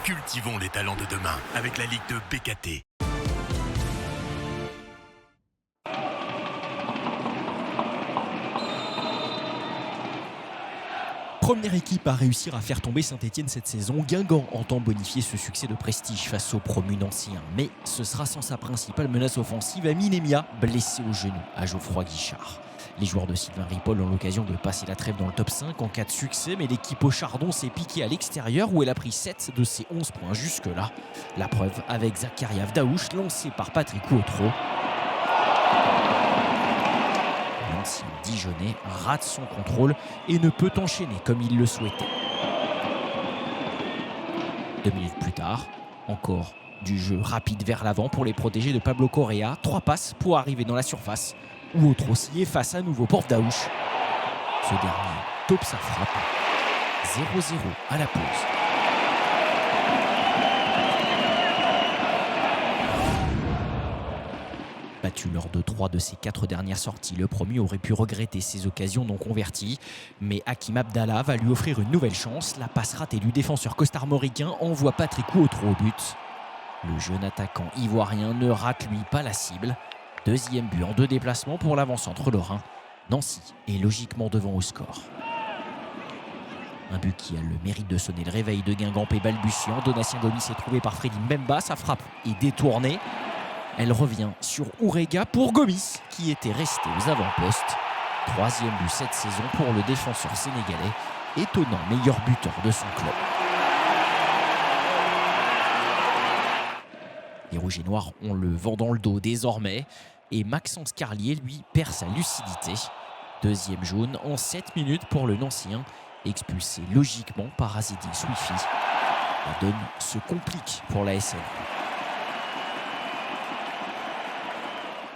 Cultivons les talents de demain avec la Ligue 2 BKT. Première équipe à réussir à faire tomber Saint-Etienne cette saison, Guingamp entend bonifier ce succès de prestige face au promu nancéen. Mais ce sera sans sa principale menace offensive, Amine Emia, blessé au genou à Geoffroy Guichard. Les joueurs de Sylvain Ripoll ont l'occasion de passer la trêve dans le top 5 en cas de succès, mais l'équipe au Chardon s'est piquée à l'extérieur où elle a pris 7 de ses 11 points jusque-là. La preuve avec Zakaria Vdaouch, lancé par Patrick Ouotro. L'ancien Dijonais rate son contrôle et ne peut enchaîner comme il le souhaitait. 2 minutes plus tard, encore du jeu rapide vers l'avant pour les protégés de Pablo Correa. 3 passes pour arriver dans la surface. Ouotro s'y efface à nouveau pour Vdaouch. Ce dernier taupe sa frappe. 0-0 à la pause. Battu lors de 3 de ses 4 dernières sorties, le promu aurait pu regretter ses occasions non converties. Mais Hakim Abdallah va lui offrir une nouvelle chance. La passe ratée du défenseur costarmoricain envoie Patrick Ouotro au but. Le jeune attaquant ivoirien ne rate lui pas la cible. Deuxième but en 2 déplacements pour l'avant-centre lorrain. Nancy est logiquement devant au score. Un but qui a le mérite de sonner le réveil de Guingamp et balbutiant. Donatien Gomis est trouvé par Freddy Mbemba. Sa frappe est détournée. Elle revient sur Ourega pour Gomis, qui était resté aux avant-postes. 3e but cette saison pour le défenseur sénégalais, étonnant meilleur buteur de son club. Les Rouges et Noirs ont le vent dans le dos désormais, et Maxence Carlier, lui, perd sa lucidité. 2e jaune en 7 minutes pour le Nancéen, expulsé logiquement par Azzedine Swifi. La donne se complique pour la SN.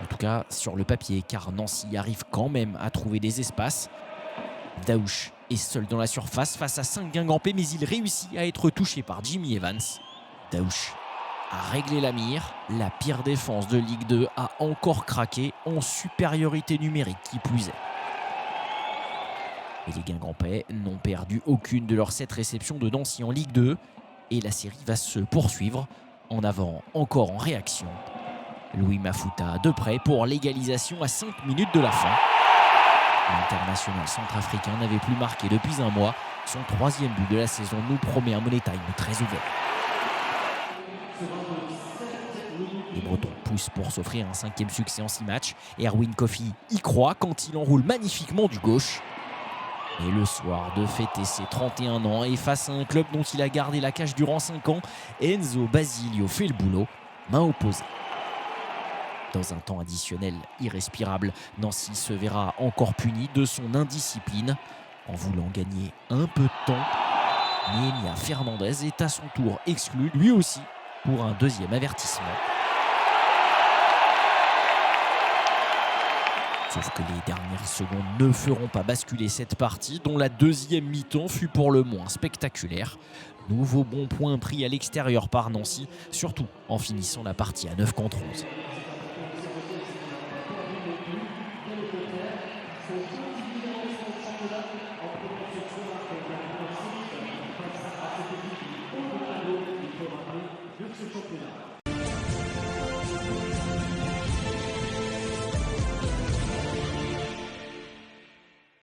En tout cas, sur le papier, car Nancy arrive quand même à trouver des espaces. Vdaouch est seul dans la surface face à 5 Guingampais, mais il réussit à être touché par Jimmy Evans. Vdaouch a réglé la mire. La pire défense de Ligue 2 a encore craqué en supériorité numérique qui plus est. Et les Guingampais n'ont perdu aucune de leurs 7 réceptions de Nancy en Ligue 2. Et la série va se poursuivre. En avant, encore en réaction. Louis Mafuta de près pour l'égalisation à 5 minutes de la fin. L'international centrafricain n'avait plus marqué depuis un mois. Son 3e but de la saison nous promet un money time très ouvert. Les Bretons poussent pour s'offrir un 5e succès en 6 matchs. Erwin Kofi y croit quand il enroule magnifiquement du gauche. Et le soir de fêter ses 31 ans et face à un club dont il a gardé la cage durant 5 ans, Enzo Basilio fait le boulot, main opposée. Dans un temps additionnel irrespirable, Nancy se verra encore puni de son indiscipline. En voulant gagner un peu de temps, Nehemia Fernandez est à son tour exclu, lui aussi, pour un 2e avertissement. Sauf que les dernières secondes ne feront pas basculer cette partie, dont la 2e mi-temps fut pour le moins spectaculaire. Nouveau bon point pris à l'extérieur par Nancy, surtout en finissant la partie à 9 contre 11. Ce championnat.